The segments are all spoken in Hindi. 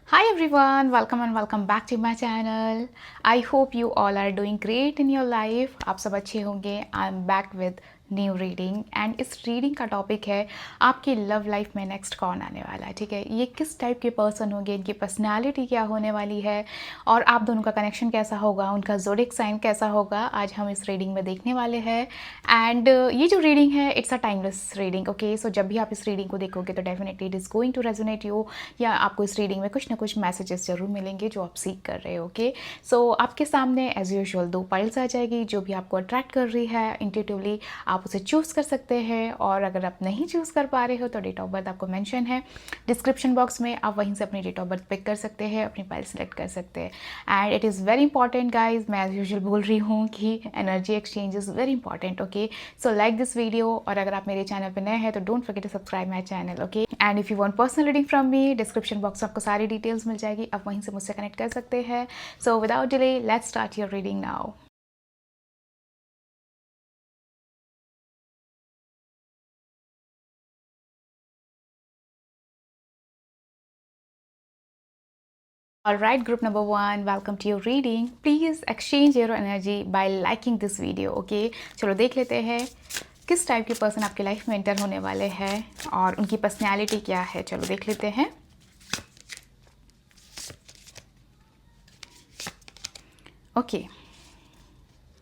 Hi everyone, welcome and welcome back to my channel. I hope you all are doing great in your life. आप सब अच्छे होंगे. I'm back with new reading and इस रीडिंग का टॉपिक है आपकी लव लाइफ में नेक्स्ट कौन आने वाला है. ठीक है, ये किस टाइप के पर्सन होंगे, इनकी पर्सनालिटी क्या होने वाली है और आप दोनों का कनेक्शन कैसा होगा, उनका ज़ोडिक साइन कैसा होगा, आज हम इस रीडिंग में देखने वाले हैं. एंड ये जो रीडिंग है it's a timeless reading. Okay, so जब भी आप इस रीडिंग को देखोगे तो definitely it is going to resonate you, या आपको इस रीडिंग में कुछ ना कुछ मैसेजेस जरूर मिलेंगे जो आप सीख कर रहे हो. ओके, सो आपके सामने एज यूजुअल दो पाइल्स आ जाएगी जो भी आपको अट्रैक्ट कर रही है इंट्यूटिवली. आप उसे चूज़ कर सकते हैं और अगर आप नहीं चूज़ कर पा रहे हो तो डेट ऑफ बर्थ आपको मेंशन है डिस्क्रिप्शन बॉक्स में, आप वहीं से अपनी डेट ऑफ बर्थ पिक कर सकते हैं, अपनी फाइल सेलेक्ट कर सकते हैं. And it is very important guys, मैं एज यूजुअल बोल रही हूँ कि energy exchange is very important. Okay, so like this video, और अगर आप मेरे चैनल पर नए हैं तो don't forget to subscribe my channel. Okay, and if you want personal reading from me, description box में आपको सारी डिटेल्स मिल जाएगी, आप वहीं से मुझसे कनेक्ट कर सकते हैं. So without delay let's start your reading now. Alright, group number 1, welcome to your reading. Please exchange your energy by liking this video. Okay, चलो देख लेते हैं किस टाइप के पर्सन आपके लाइफ में एंटर होने वाले हैं और उनकी पर्सनैलिटी क्या है. चलो देख लेते हैं. ओके,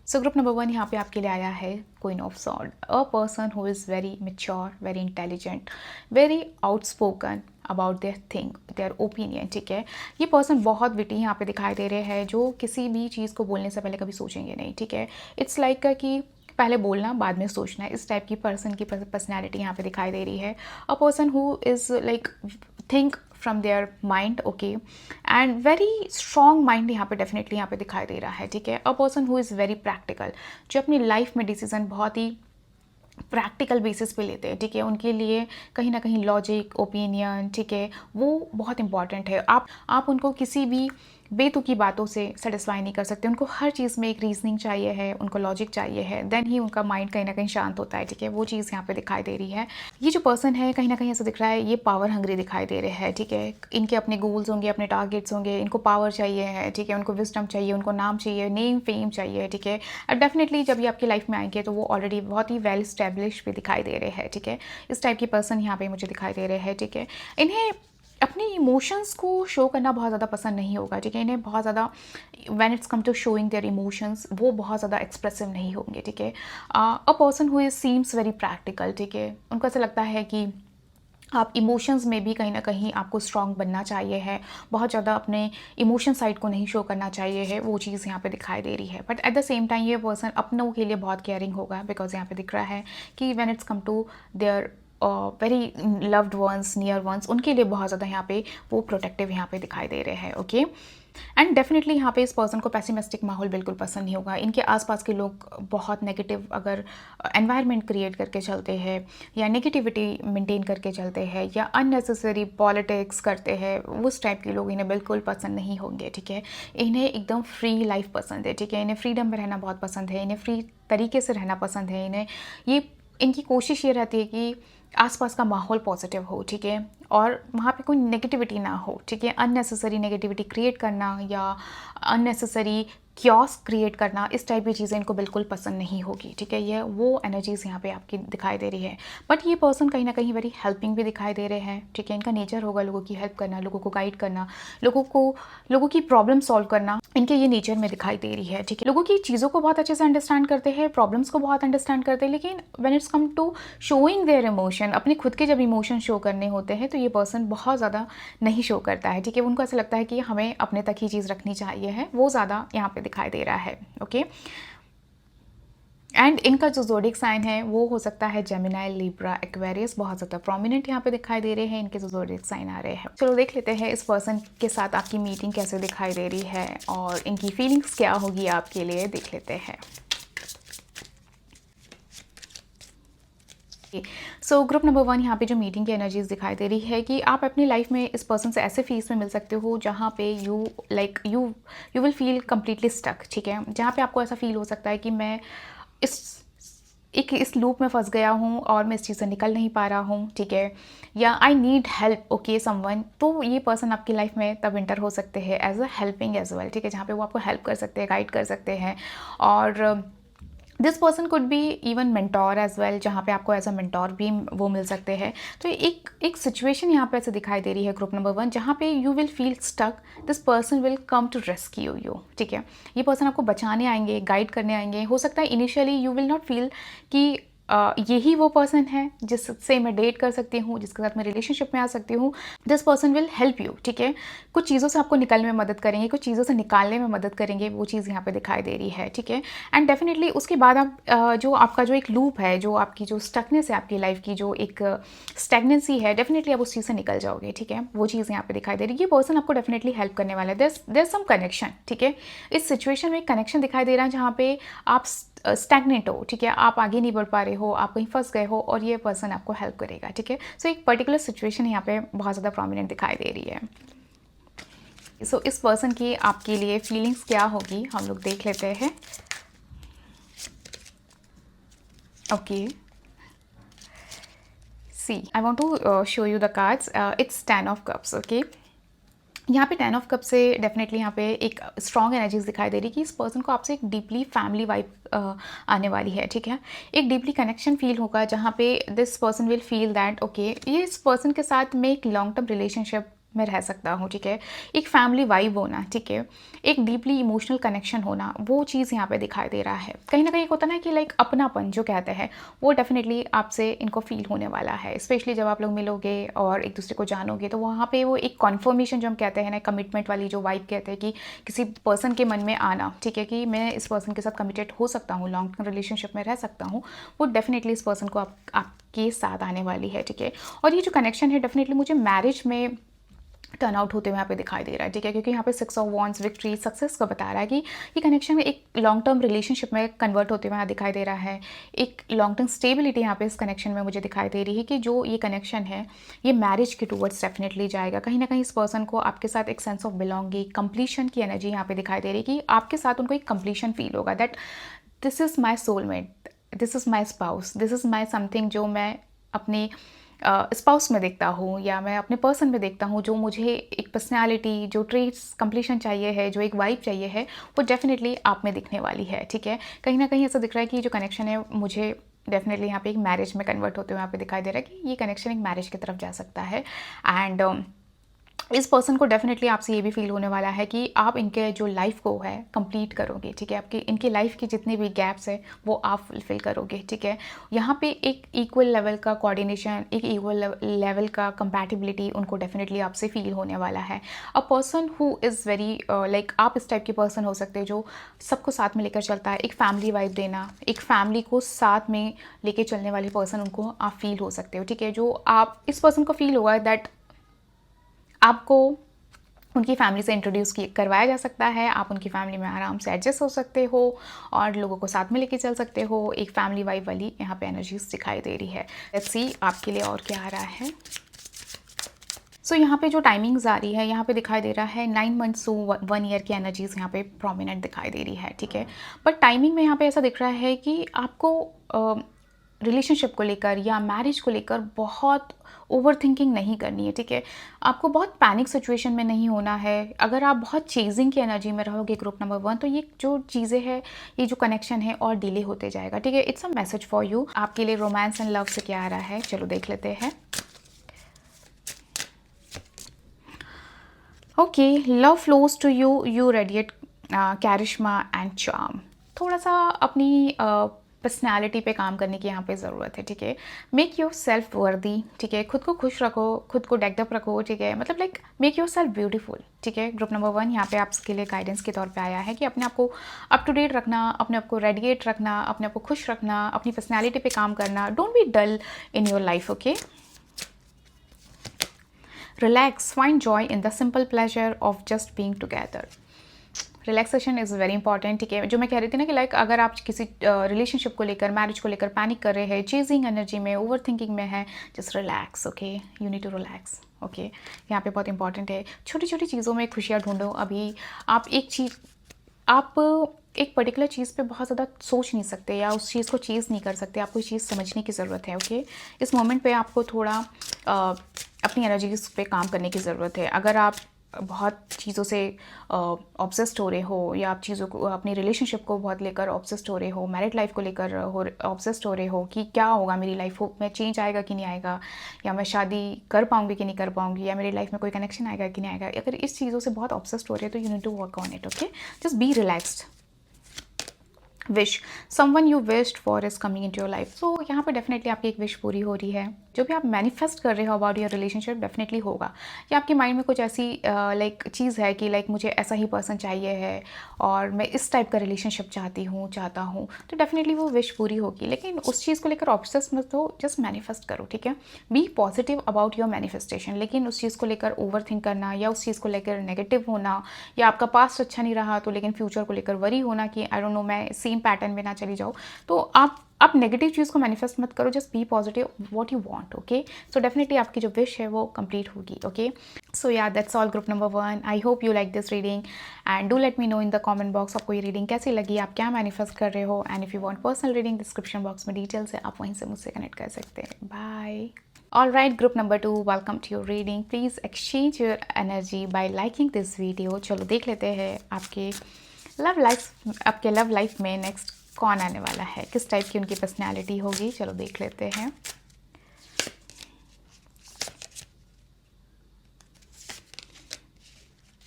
सो ग्रुप नंबर 1 यहाँ पे आपके लिए आया है queen of sword. A person who is very mature, very intelligent, very outspoken about their thing, their opinion. ठीक है, ये पर्सन बहुत विटी यहाँ पे दिखाई दे रहे हैं जो किसी भी चीज़ को बोलने से पहले कभी सोचेंगे नहीं. ठीक है, इट्स लाइक कि पहले बोलना बाद में सोचना है. इस टाइप की पर्सन की पर्सनैलिटी यहाँ पे दिखाई दे रही है. A person who is like think from their mind. Okay, and very strong mind यहाँ पे डेफिनेटली यहाँ पे दिखाई दे रहा है. ठीक है, a person who is very practical, जो अपनी लाइफ में डिसीजन बहुत ही प्रैक्टिकल बेसिस पे लेते हैं. ठीक है, उनके लिए कहीं ना कहीं लॉजिक, ओपिनियन, ठीक है, वो बहुत इंपॉर्टेंट है. आप उनको किसी भी बेतुकी बातों से सेटिस्फाई नहीं कर सकते. उनको हर चीज़ में एक रीजनिंग चाहिए है, उनको लॉजिक चाहिए है, देन ही उनका माइंड कहीं ना कहीं शांत होता है. ठीक है, वो चीज़ यहाँ पे दिखाई दे रही है. ये जो पर्सन है कहीं ना कहीं ऐसा दिख रहा है ये पावर हंग्री दिखाई दे रहे हैं. ठीक है, इनके अपने गोल्स होंगे, अपने टारगेट्स होंगे, इनको पावर चाहिए है. ठीक है, उनको विजडम चाहिए, उनको नाम चाहिए, नेम फेम चाहिए. ठीक है, अब डेफिनेटली जब ये आपकी लाइफ में आएंगे तो वो ऑलरेडी बहुत ही वेल स्टैब्लिश भी दिखाई दे रहे हैं. ठीक है, इस टाइप की पर्सन यहाँ पे मुझे दिखाई दे रहे हैं. ठीक है, इन्हें अपने इमोशंस को शो करना बहुत ज़्यादा पसंद नहीं होगा. ठीक है, इन्हें बहुत ज़्यादा when it's come to showing their emotions वो बहुत ज़्यादा एक्सप्रेसिव नहीं होंगे. ठीक है, a person who is seems very practical. ठीक है, उनको ऐसा लगता है कि आप इमोशंस में भी कहीं ना कहीं आपको स्ट्रॉन्ग बनना चाहिए है, बहुत ज़्यादा अपने इमोशन साइड को नहीं शो करना चाहिए है. वो चीज़ यहाँ पे दिखाई दे रही है. But at the same time ये पर्सन अपनों के लिए बहुत केयरिंग होगा, बिकॉज यहाँ पे दिख रहा है कि when it's come to their very loved ones, near ones, उनके लिए बहुत ज़्यादा यहाँ पे वो प्रोटेक्टिव यहाँ पे दिखाई दे रहे हैं. ओके, एंड डेफिनेटली यहाँ पे इस पर्सन को पैसिमिस्टिक माहौल बिल्कुल पसंद नहीं होगा. इनके आसपास के लोग बहुत नेगेटिव अगर एनवायरनमेंट क्रिएट करके चलते हैं या नेगेटिविटी मेंटेन करके चलते हैं या अननेसेसरी पॉलिटिक्स करते हैं, उस टाइप के लोग इन्हें बिल्कुल पसंद नहीं होंगे. ठीक है, इन्हें एकदम फ्री लाइफ पसंद है. ठीक है, इन्हें फ्रीडम में रहना बहुत पसंद है, इन्हें फ्री तरीके से रहना पसंद है. इन्हें ये इनकी कोशिश ये रहती है कि आसपास का माहौल पॉजिटिव हो. ठीक है, और वहाँ पे कोई नेगेटिविटी ना हो. ठीक है, अननेसेसरी नेगेटिविटी क्रिएट करना या अननेसेसरी क्योस क्रिएट करना, इस टाइप की चीज़ें इनको बिल्कुल पसंद नहीं होगी. ठीक है, ये वो एनर्जीज यहाँ पे आपकी दिखाई दे रही है. बट ये पर्सन कहीं ना कहीं वेरी हेल्पिंग भी दिखाई दे रहे हैं. ठीक है, इनका नेचर होगा लोगों की हेल्प करना, लोगों को गाइड करना, लोगों की प्रॉब्लम सॉल्व करना, इनके ये नेचर में दिखाई दे रही है. ठीक है, लोगों की चीज़ों को बहुत अच्छे से अंडरस्टैंड करते हैं, प्रॉब्लम्स को बहुत अंडरस्टैंड करते हैं, लेकिन when it's come to showing their emotion, अपने खुद के जब इमोशन शो करने होते हैं तो ये पर्सन बहुत ज़्यादा नहीं शो करता है. ठीक है, उनको ऐसा लगता है कि हमें अपने तक ही चीज़ रखनी चाहिए है, वो ज़्यादा यहाँ पे दिखाई दे रहा है. ओके, एंड इनका जो ज़ोडिक साइन है वो हो सकता है जेमिनाई, लिब्रा, एक्वेरियस, बहुत ज़्यादा प्रोमिनेंट यहाँ पे दिखाई दे रहे हैं इनके जो ज़ोडिक साइन आ रहे हैं. चलो देख लेते हैं इस पर्सन के साथ आपकी मीटिंग कैसे दिखाई दे रही है और इनकी फीलिंग्स क्या होगी आपके लिए. देख लेते हैं. सो ग्रुप नंबर 1 यहाँ पे जो मीटिंग की एनर्जीज दिखाई दे रही है कि आप अपनी लाइफ में इस पर्सन से ऐसे फेस में मिल सकते हो जहाँ पे you will feel completely stuck. ठीक है, जहाँ पे आपको ऐसा फील हो सकता है कि मैं इस एक इस लूप में फंस गया हूँ और मैं इस चीज़ से निकल नहीं पा रहा हूँ, ठीक है, या I need help okay someone, तो ये पर्सन आपकी लाइफ में तब इंटर हो सकते हैं as a helping as well, ठीक है, जहाँ पे वो आपको हेल्प कर सकते हैं, गाइड कर सकते हैं। और this person could be even mentor as well, जहाँ पे आपको एज अ मेंटोर भी वो मिल सकते हैं। तो एक सिचुएशन यहाँ पे ऐसे दिखाई दे रही है ग्रुप नंबर 1, जहाँ पे you will feel stuck, this person will come to rescue you, ठीक है। ये पर्सन आपको बचाने आएंगे, गाइड करने आएंगे। हो सकता है initially you will not feel कि यही वो पर्सन है जिससे मैं डेट कर सकती हूँ, जिसके साथ मैं रिलेशनशिप में आ सकती हूँ। This person will help you, ठीक है, कुछ चीज़ों से आपको निकलने में मदद करेंगे, कुछ चीज़ों से निकालने में मदद करेंगे, वो चीज़ यहाँ पे दिखाई दे रही है, ठीक है। एंड डेफिनेटली उसके बाद आप जो आपका जो एक लूप है, जो आपकी जो स्टकनेस है आपकी लाइफ की, जो एक स्टेगनेंसी है, डेफिनेटली आप उस चीज़ से निकल जाओगे, ठीक है। वो चीज़ यहाँ पे दिखाई दे रही है। ये पर्सन आपको डेफिनेटली हेल्प करने वाला है। देयर सम कनेक्शन, ठीक है। इस सिचुएशन में एक कनेक्शन दिखाई दे रहा है जहाँ पे आप स्टैग्नेंट हो, ठीक है, आप आगे नहीं बढ़ पा रहे हो, आप कहीं फंस गए हो, और ये पर्सन आपको हेल्प करेगा, ठीक है। सो एक पर्टिकुलर सिचुएशन यहाँ पे बहुत ज़्यादा प्रोमिनेंट दिखाई दे रही है। सो इस पर्सन की आपके लिए फीलिंग्स क्या होगी, हम लोग देख लेते हैं। Okay, see I want to show you the cards. It's 10 of cups, okay. यहाँ पे 10 ऑफ कप से डेफिनेटली यहाँ पे एक स्ट्रॉन्ग एनर्जीज दिखाई दे रही कि इस पर्सन को आपसे एक डीपली फैमिली वाइब आने वाली है, ठीक है। एक डीपली कनेक्शन फील होगा जहाँ पे this person will feel that okay, ये इस पर्सन के साथ मैं एक लॉन्ग टर्म रिलेशनशिप में रह सकता हूँ, ठीक है। एक फैमिली वाइब होना, ठीक है, एक डीपली इमोशनल कनेक्शन होना, वो चीज़ यहाँ पे दिखाई दे रहा है। कहीं ना कहीं होता ना कि लाइक अपनापन जो कहते हैं, वो डेफिनेटली आपसे इनको फील होने वाला है, स्पेशली जब आप लोग मिलोगे और एक दूसरे को जानोगे, तो वहाँ पे वो एक कॉन्फर्मेशन जो हम कहते हैं ना, कमिटमेंट वाली जो वाइब कहते हैं कि किसी पर्सन के मन में आना, ठीक है, कि मैं इस पर्सन के साथ कमिटेड हो सकता हूँ, लॉन्ग टर्म रिलेशनशिप में रह सकता हूँ, वो डेफिनेटली इस पर्सन को आपके साथ आने वाली है, ठीक है। और ये जो कनेक्शन है डेफिनेटली मुझे मैरिज में टर्न आउट होते हुए यहाँ पे दिखाई दे रहा है, ठीक है, क्योंकि यहाँ पे 6 ऑफ वॉन्ड्स विक्ट्री सक्सेस का बता रहा है कि ये कनेक्शन में एक लॉन्ग टर्म रिलेशनशिप में कन्वर्ट होते हुए यहाँ दिखाई दे रहा है। एक लॉन्ग टर्म स्टेबिलिटी यहाँ पे इस कनेक्शन में मुझे दिखाई दे रही है कि जो ये कनेक्शन है ये मैरिज के टूवर्ड्स डेफिनेटली जाएगा। कहीं ना कहीं इस पर्सन को आपके साथ एक सेंस ऑफ बिलोंगिंग, कंप्लीशन की एनर्जी यहाँ पे दिखाई दे रही है कि आपके साथ उनको एक कंप्लीशन फील होगा, that this is my soulmate, this is my spouse, this is my something जो मैं अपने स्पाउस में देखता हूँ या मैं अपने पर्सन में देखता हूँ, जो मुझे एक पर्सनैलिटी, जो ट्रेट्स कंप्लीशन चाहिए है, जो एक वाइब चाहिए है, वो डेफिनेटली आप में दिखने वाली है, ठीक है। कहीं ना कहीं ऐसा दिख रहा है कि जो कनेक्शन है मुझे डेफिनेटली यहाँ पे एक मैरिज में कन्वर्ट होते हुए यहाँ पे दिखाई दे रहा है कि ये कनेक्शन एक मैरिज की तरफ जा सकता है। एंड इस पर्सन को डेफिनेटली आपसे ये भी फील होने वाला है कि आप इनके जो लाइफ को है कंप्लीट करोगे, ठीक है, आपकी इनकी लाइफ की जितनी भी गैप्स है वो आप फुलफिल करोगे, ठीक है। यहाँ पे एक इक्वल लेवल का कोऑर्डिनेशन, एक इक्वल लेवल का कंपैटिबिलिटी उनको डेफिनेटली आपसे फील होने वाला है। A person who is very like, आप इस टाइप के पर्सन हो सकते हैं जो सबको साथ में लेकर चलता है, एक फैमिली वाइब देना, एक फैमिली को साथ में लेके चलने वाले पर्सन उनको आप फील हो सकते हो, ठीक है। जो आप इस पर्सन को फील होगा दैट आपको उनकी फैमिली से इंट्रोड्यूस करवाया जा सकता है, आप उनकी फैमिली में आराम से एडजस्ट हो सकते हो और लोगों को साथ में लेके चल सकते हो। एक फैमिली वाइब वाली यहाँ पे एनर्जीज दिखाई दे रही है। लेट्स सी आपके लिए और क्या आ रहा है। सो यहाँ पे जो टाइमिंग्स आ रही है, यहाँ पे दिखाई दे रहा है 9 मंथ्स टू 1 ईयर की एनर्जीज यहाँ पे प्रोमिनेंट दिखाई दे रही है, ठीक है। बट टाइमिंग में यहाँ पे ऐसा दिख रहा है कि आपको रिलेशनशिप को लेकर या मैरिज को लेकर बहुत ओवर थिंकिंग नहीं करनी है, ठीक है। आपको बहुत पैनिक सिचुएशन में नहीं होना है। अगर आप बहुत चेजिंग की एनर्जी में रहोगे ग्रुप नंबर 1, तो ये जो चीज़ें हैं, ये जो कनेक्शन है और डिले होते जाएगा, ठीक है। It's a message for you. आपके लिए रोमांस एंड लव से क्या आ रहा है, चलो देख लेते हैं। Okay, love flows to you, you radiate charisma and charm. थोड़ा सा अपनी पर्सनैलिटी पे काम करने की यहाँ पे ज़रूरत है, ठीक है। मेक योर सेल्फ वर्दी, ठीक है, खुद को खुश रखो, खुद को डेकअप रखो, ठीक है, मतलब like make your self beautiful, ठीक है। ग्रुप नंबर 1 यहाँ पे आपके लिए गाइडेंस के तौर पे आया है कि अपने आप को अप टू डेट रखना, अपने आप को रेडिएट रखना, अपने आप को खुश रखना, अपनी पर्सनैलिटी पे काम करना। Don't be dull in your life, okay. Relax, find joy in the simple pleasure of just being together. Relaxation is very important, ठीक है। जो मैं कह रही थी ना कि लाइक अगर आप किसी रिलेशनशिप को लेकर, मैरिज को लेकर पैनिक कर रहे हैं, चेजिंग एनर्जी में, ओवर थिंकिंग में है, just relax, okay, you need to relax, okay. यहाँ पे बहुत इंपॉर्टेंट है, छोटी छोटी चीज़ों में खुशियाँ ढूंढो। अभी आप एक चीज़, आप एक पर्टिकुलर चीज़ पे बहुत ज़्यादा सोच नहीं सकते या उस चीज़ को चीज़ नहीं कर सकते, आपको इस चीज़ समझने की ज़रूरत है। ओके, इस मोमेंट पे आपको थोड़ा अपनी एनर्जीज पे काम करने की ज़रूरत है। अगर आप बहुत चीज़ों से ऑब्सेस्ड हो रहे हो या आप चीज़ों को, अपनी रिलेशनशिप को बहुत लेकर ऑब्सेस्ड हो रहे हो, मैरिड लाइफ को लेकर हो ऑब्सेस्ड हो रहे हो कि क्या होगा मेरी लाइफ में, चेंज आएगा कि नहीं आएगा, या मैं शादी कर पाऊंगी कि नहीं कर पाऊंगी, या मेरी लाइफ में कोई कनेक्शन आएगा कि नहीं आएगा, अगर इस चीज़ों से बहुत ऑब्सेस्ड हो रहे हो तो you need to work on it. Okay, just be relaxed. Wish, someone you wished for is coming into your life. So यहाँ पे डेफिनेटली आपकी एक विश पूरी हो रही है। जो भी आप मैनिफेस्ट कर रहे हो अबाउट योर रिलेशनशिप डेफिनेटली होगा, या आपके माइंड में कुछ ऐसी चीज़ है कि मुझे ऐसा ही पर्सन चाहिए है और मैं इस टाइप का रिलेशनशिप चाहता हूँ, तो डेफिनेटली वो विश पूरी होगी। लेकिन उस चीज़ को लेकर ऑब्सेस मत हो, जस्ट मैनिफेस्ट करो, ठीक है। Be positive about your manifestation, लेकिन उस चीज़ को लेकर ओवर थिंक करना या उस चीज़ को लेकर नेगेटिव होना, या आपका पास्ट अच्छा नहीं रहा तो लेकिन फ्यूचर को लेकर वरी होना कि आई डोंट नो मैं सेम पैटर्न में ना चली जाऊँ, तो आप नेगेटिव चीज़ को मैनिफेस्ट मत करो, just be positive what you want. Okay, so definitely आपकी जो विश है वो कंप्लीट होगी। ओके, सो या that's all group number 1। I hope you like this reading and do let me know in the comment box आपको ये रीडिंग कैसी लगी, आप क्या मैनिफेस्ट कर रहे हो। And if you want personal reading, description box में डिटेल्स है, आप वहीं से मुझसे कनेक्ट कर सकते हैं। Bye. All right, group number 2, welcome to your reading. Please exchange your energy by liking this video. चलो देख लेते हैं आपके लव लाइफ में नेक्स्ट कौन आने वाला है, किस टाइप की उनकी पर्सनैलिटी होगी। चलो देख लेते हैं।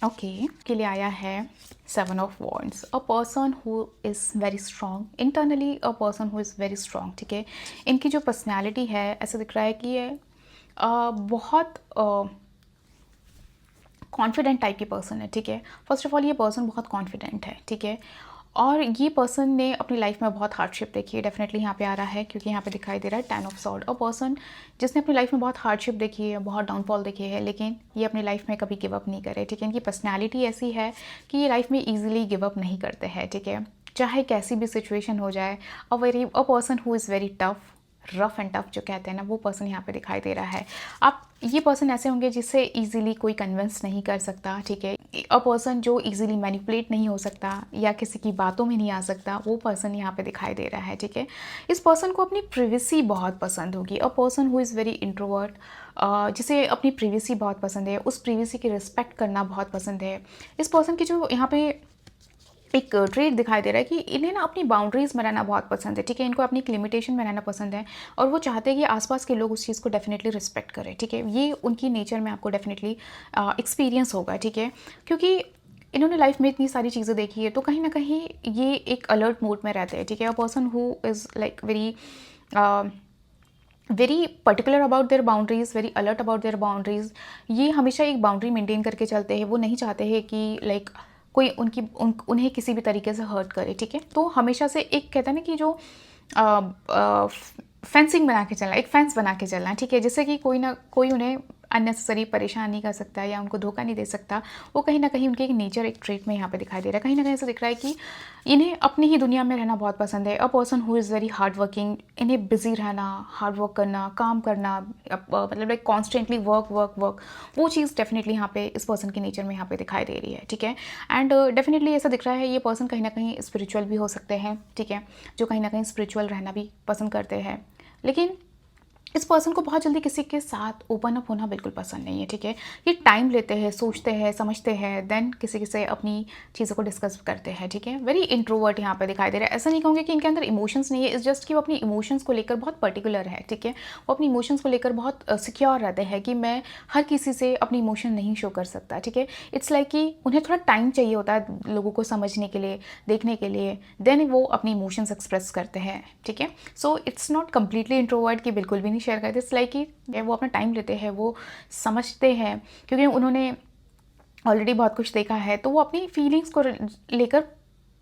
ओके, के लिए आया है 7 of Wands, a person who is very strong internally, a person who is very strong. ठीक है, इनकी जो पर्सनैलिटी है ऐसा दिख रहा है कि ये बहुत कॉन्फिडेंट टाइप की पर्सन है। ठीक है, फर्स्ट ऑफ ऑल ये पर्सन बहुत कॉन्फिडेंट है। ठीक है, और ये पर्सन ने अपनी लाइफ में बहुत हार्डशिप देखी है, डेफिनेटली यहाँ पे आ रहा है क्योंकि यहाँ पे दिखाई दे रहा है 10 of Swords, अ पर्सन जिसने अपनी लाइफ में बहुत हार्डशिप देखी है, बहुत डाउनफॉल देखी है, लेकिन ये अपनी लाइफ में कभी गिव अप नहीं करे। ठीक है, इनकी पर्सनैलिटी ऐसी है कि ये लाइफ में ईजिली गिव अप नहीं करते हैं। ठीक है, चाहे कैसी भी सिचुएशन हो जाए, अ person who is very tough, rough and tough जो कहते हैं ना, वो पर्सन यहाँ पे दिखाई दे रहा है। आप ये पर्सन ऐसे होंगे जिससे इजीली कोई कन्विंस नहीं कर सकता। ठीक है, अ पर्सन जो इजीली मैनिपुलेट नहीं हो सकता या किसी की बातों में नहीं आ सकता, वो पर्सन यहाँ पे दिखाई दे रहा है। ठीक है, इस पर्सन को अपनी प्रिवेसी बहुत पसंद होगी। अ person who is very introvert, जिसे अपनी प्रिवेसी बहुत पसंद है, उस प्रिवेसी की रिस्पेक्ट करना बहुत पसंद है। इस पर्सन की जो यहाँ पे एक ट्रेड दिखाई दे रहा है कि इन्हें ना अपनी बाउंड्रीज बनाना बहुत पसंद है। ठीक है, इनको अपनी एक लिमिटेशन बनाना पसंद है और वो चाहते हैं कि आसपास के लोग उस चीज़ को डेफिनेटली रिस्पेक्ट करें। ठीक है, ये उनकी नेचर में आपको डेफिनेटली एक्सपीरियंस होगा। ठीक है, क्योंकि इन्होंने लाइफ में इतनी सारी चीज़ें देखी है तो कहीं ना कहीं ये एक अलर्ट मोड में रहते हैं। ठीक है, a person who is like very particular about their boundaries, very alert about their boundaries. ये हमेशा एक बाउंड्री मेंटेन करके चलते हैं, वो नहीं चाहते हैं कि कोई उन्हें किसी भी तरीके से हर्ट करे। ठीक है, तो हमेशा से एक कहते हैं ना कि जो फेंसिंग बना के चलना, एक फेंस बना के चलना। ठीक है, जिससे कि कोई ना कोई उन्हें अननेसेसरी परेशान नहीं कर सकता या उनको धोखा नहीं दे सकता। वो कहीं ना कहीं उनके एक नेचर, एक ट्रेट में यहाँ पे दिखाई दे रहा है। कहीं ना कहीं ऐसा दिख रहा है कि इन्हें अपनी ही दुनिया में रहना बहुत पसंद है। A person who is very hard working, इन्हें बिजी रहना, हार्ड वर्क करना, काम करना, मतलब like constantly work work work, वो चीज़ डेफिनेटली यहाँ पे इस पर्सन के नेचर में यहाँ पे दिखाई दे रही है। ठीक है, एंड डेफिनेटली ऐसा दिख रहा है ये पर्सन कहीं ना कहीं स्पिरिचुअल भी हो सकते हैं। ठीक है, जो कहीं ना कहीं स्पिरिचुअल रहना भी पसंद करते हैं, लेकिन इस पर्सन को बहुत जल्दी किसी के साथ ओपन अप होना बिल्कुल पसंद नहीं है। ठीक है, ये टाइम लेते हैं, सोचते हैं, समझते हैं, देन किसी से अपनी चीज़ों को डिस्कस करते हैं। ठीक है, वेरी इंट्रोवर्ट यहाँ पे दिखाई दे रहा है। ऐसा नहीं कहूँगी कि इनके अंदर इमोशंस नहीं है, इस जस्ट कि वो अपनी इमोशंस को लेकर बहुत पर्टिकुलर है। ठीक है, वो अपनी इमोशंस को लेकर बहुत सिक्योर रहते हैं कि मैं हर किसी से अपनी इमोशन नहीं शो कर सकता। ठीक है, इट्स लाइक कि उन्हें थोड़ा टाइम चाहिए होता है लोगों को समझने के लिए, देखने के लिए, देन वो अपनी इमोशंस एक्सप्रेस करते हैं। ठीक है, so it's not completely introvert कि बिल्कुल भी नहीं शेयर करते। इट्स लाइक कि वो अपना टाइम लेते हैं, वो समझते हैं, क्योंकि उन्होंने ऑलरेडी बहुत कुछ देखा है, तो वो अपनी फीलिंग्स को लेकर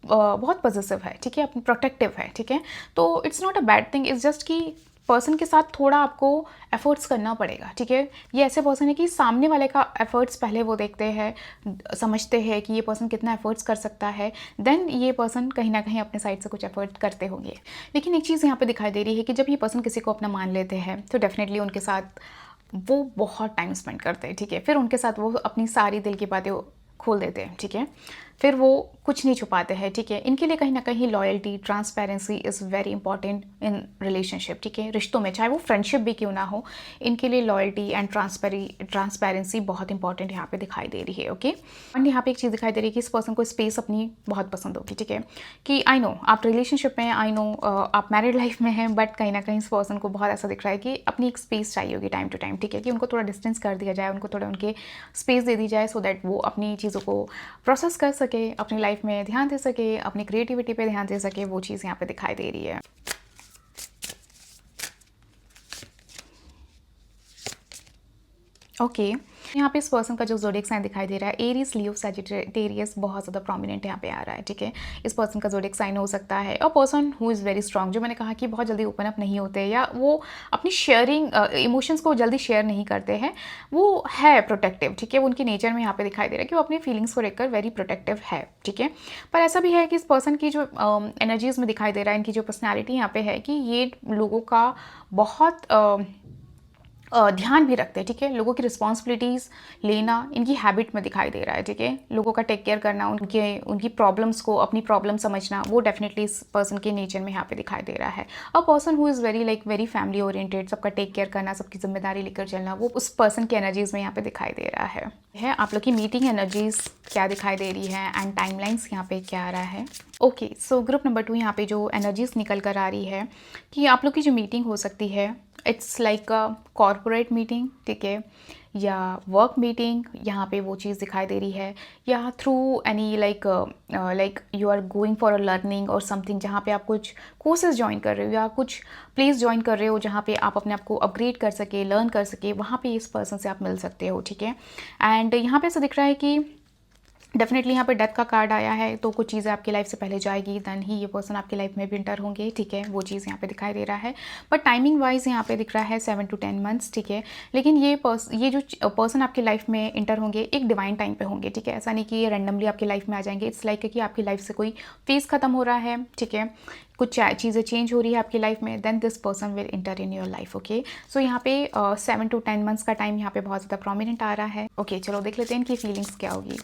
बहुत पॉजिटिव है। ठीक है, अपनी प्रोटेक्टिव है। ठीक है, तो it's not a bad thing, it's just कि पर्सन के साथ थोड़ा आपको एफर्ट्स करना पड़ेगा। ठीक है, ये ऐसे पर्सन है कि सामने वाले का एफर्ट्स पहले वो देखते हैं, समझते हैं कि ये पर्सन कितना एफर्ट्स कर सकता है, देन ये पर्सन कहीं ना कहीं अपने साइड से कुछ एफर्ट करते होंगे। लेकिन एक चीज़ यहाँ पे दिखाई दे रही है कि जब ये पर्सन किसी को अपना मान लेते हैं तो डेफिनेटली उनके साथ वो बहुत टाइम स्पेंड करते हैं। ठीक है, फिर उनके साथ वो अपनी सारी दिल की बातें खोल देते हैं। ठीक है, फिर वो कुछ नहीं छुपाते हैं, ठीक है। इनके लिए कहीं ना कहीं loyalty, transparency is very important in relationship, ठीक है। रिश्तों में, चाहे वो फ्रेंडशिप भी क्यों ना हो, इनके लिए लॉयल्टी एंड ट्रांसपेरेंसी बहुत इंपॉर्टेंट यहाँ पे दिखाई दे रही है, ओके। एंड यहाँ पे एक चीज़ दिखाई दे रही है कि इस पर्सन को स्पेस अपनी बहुत पसंद होगी, ठीक है। कि आई नो आप रिलेशनशिप में, आई नो आप मैरिड लाइफ में हैं, बट कहीं ना कहीं इस पर्सन को बहुत ऐसा दिख रहा है कि अपनी एक स्पेस चाहिए होगी टाइम टू टाइम, ठीक है। कि उनको थोड़ा डिस्टेंस कर दिया जाए, उनको थोड़ा उनके स्पेस दे दी जाए, सो दैट वो अपनी चीज़ों को प्रोसेस कर सके, अपनी लाइफ में ध्यान दे सके, अपनी क्रिएटिविटी पे ध्यान दे सके। वो चीज़ यहाँ पे दिखाई दे रही है। ओके यहाँ पे इस पर्सन का जो ज़ोडिएक साइन दिखाई दे रहा है, एरीज, लियो, सैजिटेरियस, बहुत ज़्यादा प्रोमिनेंट यहाँ पे आ रहा है, ठीक है। इस पर्सन का ज़ोडिएक साइन हो सकता है a person who is very strong, जो मैंने कहा कि बहुत जल्दी ओपन अप नहीं होते, या वो अपनी शेयरिंग इमोशंस को जल्दी शेयर नहीं करते हैं। वो है प्रोटेक्टिव, ठीक है। वो उनके नेचर में यहाँ पे दिखाई दे रहा है कि वो अपनी फीलिंग्स को लेकर वेरी प्रोटेक्टिव है, ठीक है। पर ऐसा भी है कि इस पर्सन की जो एनर्जीज में दिखाई दे रहा है, इनकी जो पर्सनैलिटी यहाँ पे है, कि ये लोगों का बहुत ध्यान भी रखते हैं, ठीक है। लोगों की रिस्पॉन्सिबिलिटीज़ लेना इनकी हैबिट में दिखाई दे रहा है, ठीक है। लोगों का टेक केयर करना, उनकी प्रॉब्लम्स को अपनी प्रॉब्लम समझना, वो डेफिनेटली इस पर्सन के नेचर में यहाँ पे दिखाई दे रहा है। A person who is very family oriented, सबका टेक केयर करना, सबकी जिम्मेदारी लेकर चलना, वो उस पर्सन की एनर्जीज में यहाँ पे दिखाई दे रहा है। आप लोग की मीटिंग एनर्जीज क्या दिखाई दे रही है एंड टाइमलाइंस यहाँ पे क्या आ रहा है। ओके, सो ग्रुप नंबर 2 यहाँ पे जो एनर्जीज निकल कर आ रही है कि आप लोग की जो मीटिंग हो सकती है, it's like a corporate meeting, ठीक है, या वर्क मीटिंग, यहाँ पे वो चीज़ दिखाई दे रही है। या through any like you are going for a learning और समथिंग, जहाँ पे आप कुछ कोर्सेज ज्वाइन कर रहे हो या कुछ प्लेस ज्वाइन कर रहे हो जहाँ पे आप अपने आप को अपग्रेड कर सके, लर्न कर सके, वहाँ पे इस पर्सन से आप मिल सकते हो, ठीक है। एंड यहाँ पे ऐसा दिख रहा है कि डेफिनेटली यहाँ पे डेथ का कार्ड आया है, तो कुछ चीज़ें आपकी लाइफ से पहले जाएगी, देन ही ये पर्सन आपकी लाइफ में भी इंटर होंगे, ठीक है। वो चीज़ यहाँ पे दिखाई दे रहा है। बट टाइमिंग वाइज यहाँ पे दिख रहा है 7 to 10 मंथ्स, ठीक है। लेकिन ये जो पर्सन आपकी लाइफ में इंटर होंगे एक डिवाइन टाइम पे होंगे, ठीक है। ऐसा नहीं कि ये रैंडमली आपकी लाइफ में आ जाएंगे। इट्स लाइक कि आपकी लाइफ से कोई फेज़ खत्म हो रहा है, ठीक है, कुछ चीज़ें चेंज हो रही है आपकी लाइफ में, then this person will enter in your life, okay. So यहाँ पे 7 to 10 मंथ्स का टाइम यहाँ पे बहुत ज़्यादा प्रोमिनेंट आ रहा है। ओके, चलो देख लेते हैं इनकी फीलिंग्स क्या होगी।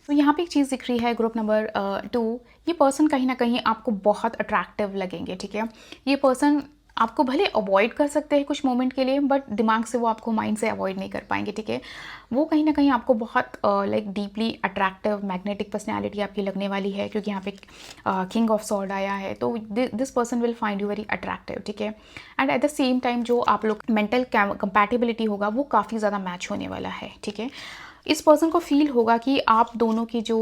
तो यहाँ पे एक चीज़ दिख रही है ग्रुप नंबर 2, ये पर्सन कहीं ना कहीं आपको बहुत अट्रैक्टिव लगेंगे, ठीक है। ये पर्सन आपको भले अवॉइड कर सकते हैं कुछ मोमेंट के लिए, बट दिमाग से वो आपको माइंड से अवॉइड नहीं कर पाएंगे, ठीक है। वो कहीं ना कहीं आपको बहुत like deeply attractive magnetic personality आपकी लगने वाली है, क्योंकि यहाँ पे किंग ऑफ सॉर्ड आया है। तो this person will find you very attractive, ठीक है। And at the same time जो आप लोग मेंटल कंपैटिबिलिटी होगा वो काफ़ी ज़्यादा मैच होने वाला है, ठीक है। इस पर्सन को फील होगा कि आप दोनों की जो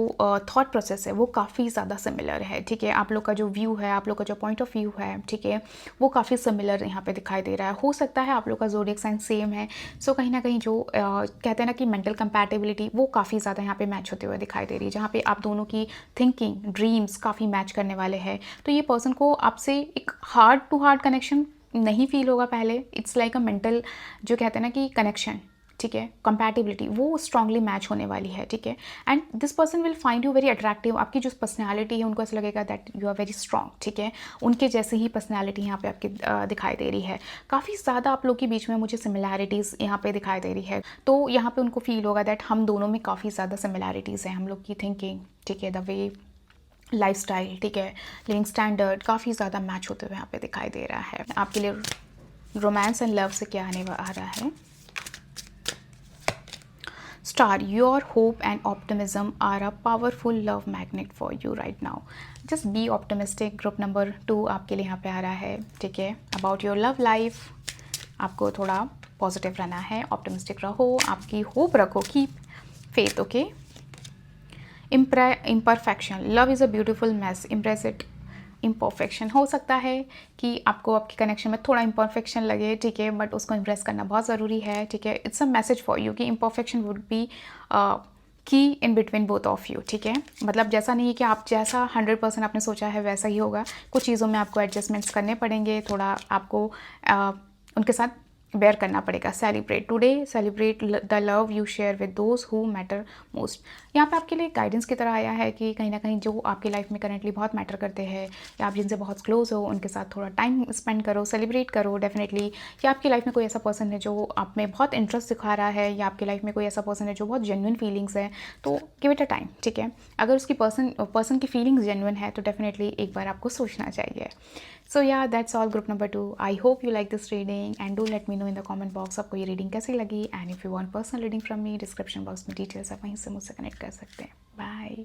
थॉट प्रोसेस है वो काफ़ी ज़्यादा सिमिलर है, ठीक है। आप लोग का जो व्यू है, आप लोग का जो पॉइंट ऑफ व्यू है, ठीक है, वो काफ़ी सिमिलर यहाँ पे दिखाई दे रहा है। हो सकता है आप लोग का ज़ोडिएक साइन सेम है, सो कहीं ना कहीं जो कहते हैं ना कि मेंटल कंपैटिबिलिटी वो काफ़ी ज़्यादा यहाँ पे मैच होते हुए दिखाई दे रही है, जहाँ पे आप दोनों की थिंकिंग, ड्रीम्स काफ़ी मैच करने वाले हैं। तो ये पर्सन को आपसे एक हार्ट टू हार्ट कनेक्शन नहीं फील होगा पहले। इट्स लाइक अ मेंटल, जो कहते हैं ना कि कनेक्शन, ठीक है, कंपैटिबिलिटी वो स्ट्रांगली मैच होने वाली है, ठीक है। And this person will find you very attractive. आपकी जो पर्सनैलिटी है उनको ऐसा लगेगा that you are very strong, ठीक है। उनके जैसे ही पर्सनैलिटी यहाँ पे आपकी दिखाई दे रही है। काफ़ी ज़्यादा आप लोग के बीच में मुझे सिमिलैरिटीज़ यहाँ पे दिखाई दे रही है। तो यहाँ पे उनको फील होगा दैट हम दोनों में काफ़ी ज़्यादा सिमिलैरिटीज़ हैं, हम लोग की थिंकिंग, ठीक है, द वे लाइफस्टाइल, ठीक है, लिविंग स्टैंडर्ड काफ़ी ज़्यादा मैच होते हुए यहाँ पे दिखाई दे रहा है। आपके लिए रोमांस एंड लव से क्या आने आ रहा है। Star, your hope and optimism are a powerful love magnet for you right now. Just be optimistic. Group number 2 आपके लिए यहाँ पे आ रहा है, ठीक है। About your love life, आपको थोड़ा पॉजिटिव रहना है, ऑप्टिमिस्टिक रहो, आपकी होप रखो, keep faith, okay. imperfection, love is a beautiful mess, embrace it. Imperfection हो सकता है कि आपको आपके कनेक्शन में थोड़ा इम्परफेक्शन लगे, ठीक है, बट उसको इम्प्रेस करना बहुत ज़रूरी है, ठीक है। It's a message for you कि इम्परफेक्शन वुड बी की in between both of you, ठीक है। मतलब जैसा नहीं है कि आप जैसा 100% आपने सोचा है वैसा ही होगा। कुछ चीज़ों में आपको एडजस्टमेंट्स करने पड़ेंगे, थोड़ा आपको उनके साथ बेयर करना पड़ेगा। Celebrate today, celebrate the love you share with those who matter most. यहाँ पे आपके लिए गाइडेंस की तरह आया है कि कहीं ना कहीं जो आपकी लाइफ में करंटली बहुत मैटर करते हैं या आप जिनसे बहुत क्लोज हो उनके साथ थोड़ा टाइम स्पेंड करो, सेलिब्रेट करो डेफिनेटली। या आपकी लाइफ में कोई ऐसा पर्सन है जो आप में बहुत इंटरेस्ट दिखा रहा है, या आपकी लाइफ में कोई ऐसा पर्सन है जो बहुत जेन्युइन फीलिंग्स है, तो गिव इट अ टाइम, ठीक है। अगर उसकी पर्सन की फीलिंग्स जेन्युइन है तो डेफिनेटली एक बार आपको सोचना चाहिए। सो या that's all group number 2। I hope you like this reading and do let me know in the comment box आपको ये रीडिंग कैसी लगी। And if you want personal reading from me, description box में डिटेल्स आप वहीं से मुझसे कनेक्ट कर सकते हैं। बाय।